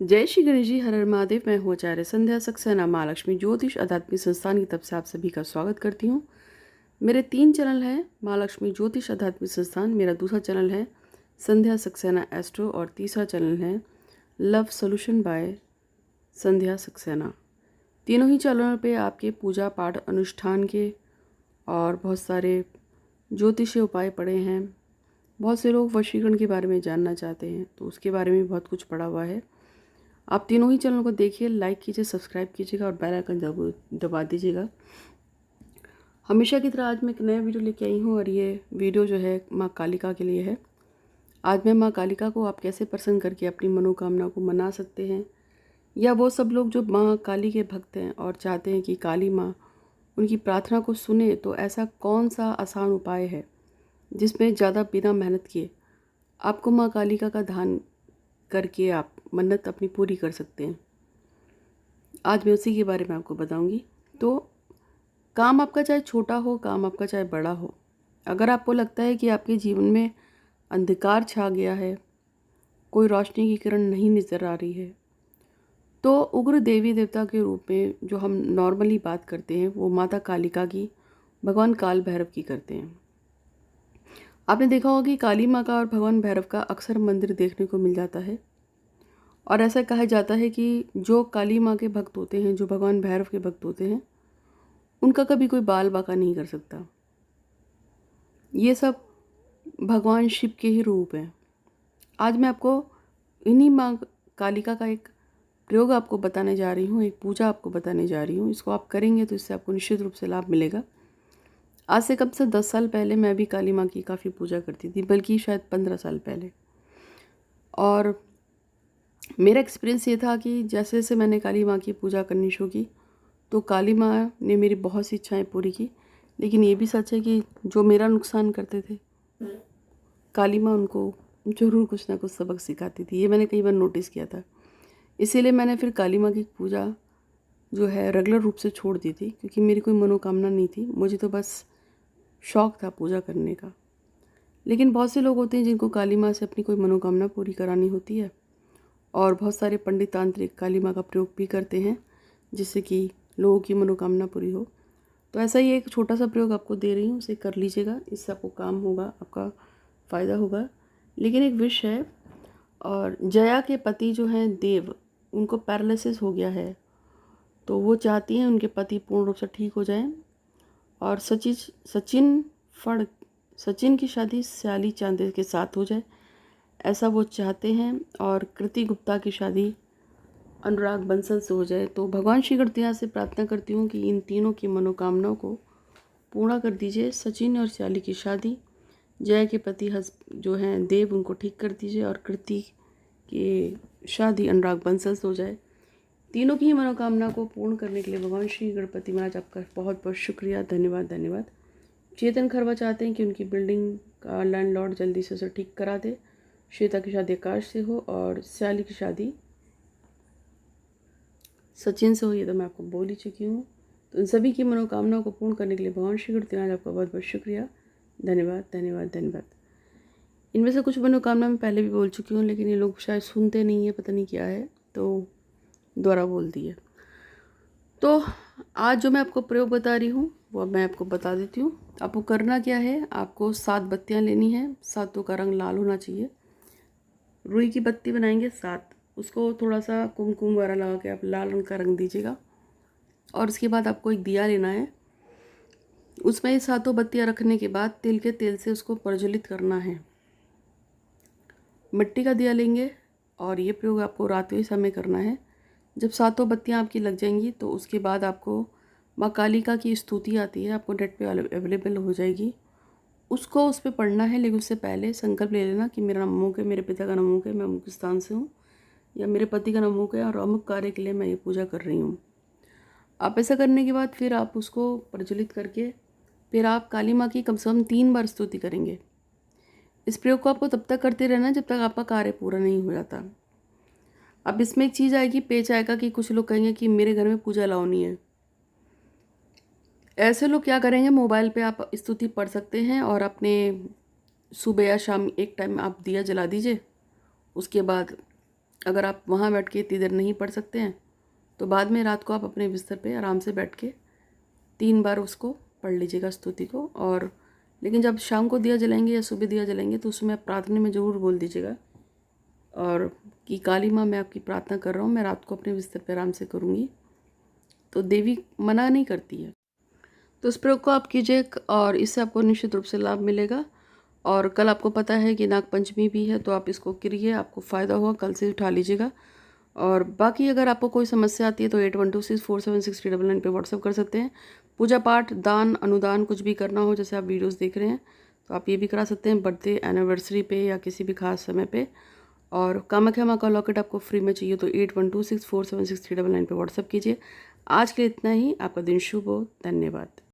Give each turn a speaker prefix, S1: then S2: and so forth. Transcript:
S1: जय श्री गणेश जी, हर हर महादेव। मैं हूँ आचार्य संध्या सक्सेना माँ लक्ष्मी ज्योतिष आध्यात्मिक संस्थान की तरफ से आप सभी का स्वागत करती हूँ। मेरे 3 चैनल हैं, माँ लक्ष्मी ज्योतिष आध्यात्मिक संस्थान, मेरा दूसरा चैनल है संध्या सक्सेना एस्ट्रो और तीसरा चैनल है लव सॉल्यूशन बाय संध्या सक्सेना। तीनों ही चैनलों पे आपके पूजा पाठ अनुष्ठान के और बहुत सारे ज्योतिषीय उपाय पड़े हैं। बहुत से लोग वशीकरण के बारे में जानना चाहते हैं, तो उसके बारे में बहुत कुछ पड़ा हुआ है। आप तीनों ही चैनल को देखिए, लाइक कीजिए, सब्सक्राइब कीजिएगा और बेल आइकन दबा दीजिएगा। हमेशा की तरह आज मैं एक नया वीडियो लेके आई हूँ और ये वीडियो जो है माँ कालिका के लिए है। आज मैं माँ कालिका को आप कैसे प्रसन्न करके अपनी मनोकामना को मना सकते हैं, या वो सब लोग जो माँ काली के भक्त हैं और चाहते हैं कि काली माँ उनकी प्रार्थना को सुने, तो ऐसा कौन सा आसान उपाय है जिसमें ज़्यादा बिना मेहनत किए आपको माँ कालिका का ध्यान करके आप मन्नत अपनी पूरी कर सकते हैं। आज मैं उसी के बारे में आपको बताऊंगी। तो काम आपका चाहे छोटा हो, काम आपका चाहे बड़ा हो, अगर आपको लगता है कि आपके जीवन में अंधकार छा गया है, कोई रोशनी की किरण नहीं नज़र आ रही है, तो उग्र देवी देवता के रूप में जो हम नॉर्मली बात करते हैं वो माता कालिका की, भगवान काल भैरव की करते हैं। आपने देखा होगा कि काली माँ का और भगवान भैरव का अक्सर मंदिर देखने को मिल जाता है, और ऐसा कहा जाता है कि जो काली माँ के भक्त होते हैं, जो भगवान भैरव के भक्त होते हैं, उनका कभी कोई बाल बाका नहीं कर सकता। ये सब भगवान शिव के ही रूप हैं। आज मैं आपको इन्हीं माँ कालिका का एक प्रयोग आपको बताने जा रही हूँ, एक पूजा आपको बताने जा रही हूँ। इसको आप करेंगे तो इससे आपको निश्चित रूप से लाभ मिलेगा। आज से कम से 10 साल पहले मैं भी काली माँ की काफ़ी पूजा करती थी, बल्कि शायद 15 साल पहले। और मेरा एक्सपीरियंस ये था कि जैसे जैसे मैंने काली माँ की पूजा करनी शुरू की, तो काली माँ ने मेरी बहुत सी इच्छाएं पूरी की। लेकिन ये भी सच है कि जो मेरा नुकसान करते थे, काली माँ उनको ज़रूर कुछ ना कुछ सबक सिखाती थी। ये मैंने कई बार नोटिस किया था। इसीलिए मैंने फिर काली माँ की पूजा जो है रेगुलर रूप से छोड़ दी थी, क्योंकि मेरी कोई मनोकामना नहीं थी, मुझे तो बस शौक़ था पूजा करने का। लेकिन बहुत से लोग होते हैं जिनको काली माँ से अपनी कोई मनोकामना पूरी करानी होती है, और बहुत सारे पंडित तांत्रिक काली माँ का प्रयोग भी करते हैं जिससे कि लोगों की मनोकामना पूरी हो। तो ऐसा ही एक छोटा सा प्रयोग आपको दे रही हूँ, उसे कर लीजिएगा, इससे आपको काम होगा, आपका फ़ायदा होगा। लेकिन एक विश है, और जया के पति जो हैं देव, उनको पैरालिसिस हो गया है, तो वो चाहती हैं उनके पति पूर्ण रूप से ठीक हो जाएं, और सचिन की शादी श्याली चांदे के साथ हो जाए, ऐसा वो चाहते हैं। और कृति गुप्ता की शादी अनुराग बंसल से हो जाए। तो भगवान श्री गणेश से प्रार्थना करती हूँ कि इन तीनों की मनोकामनाओं को पूर्ण कर दीजिए। सचिन और श्याली की शादी, जय के पति जो हैं देव, उनको ठीक कर दीजिए, और कृति की शादी अनुराग बंसल से हो जाए। तीनों की ही मनोकामना को पूर्ण करने के लिए भगवान श्री गणपति महाराज आपका बहुत बहुत शुक्रिया, धन्यवाद धन्यवाद। चेतन खरवा चाहते हैं कि उनकी बिल्डिंग का लैंडलॉर्ड जल्दी से उसे ठीक करा दे। श्वेता की शादी आकाश से हो, और श्याली की शादी सचिन से हो, ये तो मैं आपको बोल ही चुकी हूँ। तो इन सभी की मनोकामनाओं को पूर्ण करने के लिए भगवान श्री गणेश आपका बहुत बहुत शुक्रिया, धन्यवाद धन्यवाद धन्यवाद। इनमें से कुछ मनोकामना मैं पहले भी बोल चुकी हूँ, लेकिन ये लोग शायद सुनते नहीं है, पता नहीं क्या है, तो दोबारा बोल दिए। तो आज जो मैं आपको प्रयोग बता रही हूँ वो मैं आपको बता देती हूँ। आपको करना क्या है, आपको 7 बत्तियाँ लेनी है, सातों का रंग लाल होना चाहिए। रुई की बत्ती बनाएंगे 7, उसको थोड़ा सा कुमकुम वगैरह लगा के आप लाल रंग का रंग दीजिएगा। और उसके बाद आपको एक दिया लेना है, उसमें ये सातों बत्तियाँ रखने के बाद तिल के तेल से उसको प्रज्वलित करना है। मिट्टी का दिया लेंगे, और ये प्रयोग आपको रात के समय करना है। जब सातों बत्तियाँ आपकी लग जाएंगी, तो उसके बाद आपको माँ कालिका की स्तुति आती है, आपको नेट पे अवेलेबल हो जाएगी, उसको उस पर पढ़ना है। लेकिन उससे पहले संकल्प ले लेना कि मेरा नाम अमुक है, मेरे पिता का नाम अमुक है, मैं अमुक स्थान से हूँ, या मेरे पति का नाम अमुक है और अमुक कार्य के लिए मैं ये पूजा कर रही हूँ। आप ऐसा करने के बाद फिर आप उसको प्रज्वलित करके फिर आप काली माँ की कम से कम 3 बार स्तुति करेंगे। इस प्रयोग को आपको तब तक करते रहना जब तक आपका कार्य पूरा नहीं हो जाता। अब इसमें एक चीज़ आएगी, पेच आएगा कि कुछ लोग कहेंगे कि मेरे घर में पूजा अलाउ नहीं है। ऐसे लोग क्या करेंगे, मोबाइल पे आप स्तुति पढ़ सकते हैं, और अपने सुबह या शाम एक टाइम आप दिया जला दीजिए। उसके बाद अगर आप वहाँ बैठ के इतनी देर नहीं पढ़ सकते हैं तो बाद में रात को आप अपने बिस्तर पे आराम से बैठ के 3 बार उसको पढ़ लीजिएगा स्तुति को। और लेकिन जब शाम को दिया जलाएंगे या सुबह दिया जलाएंगे तो उसमें आप प्रार्थना में ज़रूर बोल दीजिएगा और कि काली माँ मैं आपकी प्रार्थना कर रहा हूँ, मैं रात को अपने बिस्तर पर आराम से करूँगी, तो देवी मना नहीं करती है। तो इस प्रयोग को आप कीजिए और इससे आपको निश्चित रूप से लाभ मिलेगा। और कल आपको पता है कि नागपंचमी भी है, तो आप इसको करिए, आपको फ़ायदा होगा, कल से उठा लीजिएगा। और बाकी अगर आपको कोई समस्या आती है तो 8126476399 पे व्हाट्सअप कर सकते हैं। पूजा पाठ, दान, अनुदान कुछ भी करना हो, जैसे आप वीडियोस देख रहे हैं, तो आप ये भी करा सकते हैं बर्थडे, एनिवर्सरी पे या किसी भी खास समय पे। और कामाख्या माँ का लॉकेट आपको फ्री में चाहिए तो 8126476399 पे व्हाट्सअप कीजिए। आज के लिए इतना ही। आपका दिन शुभ हो। धन्यवाद।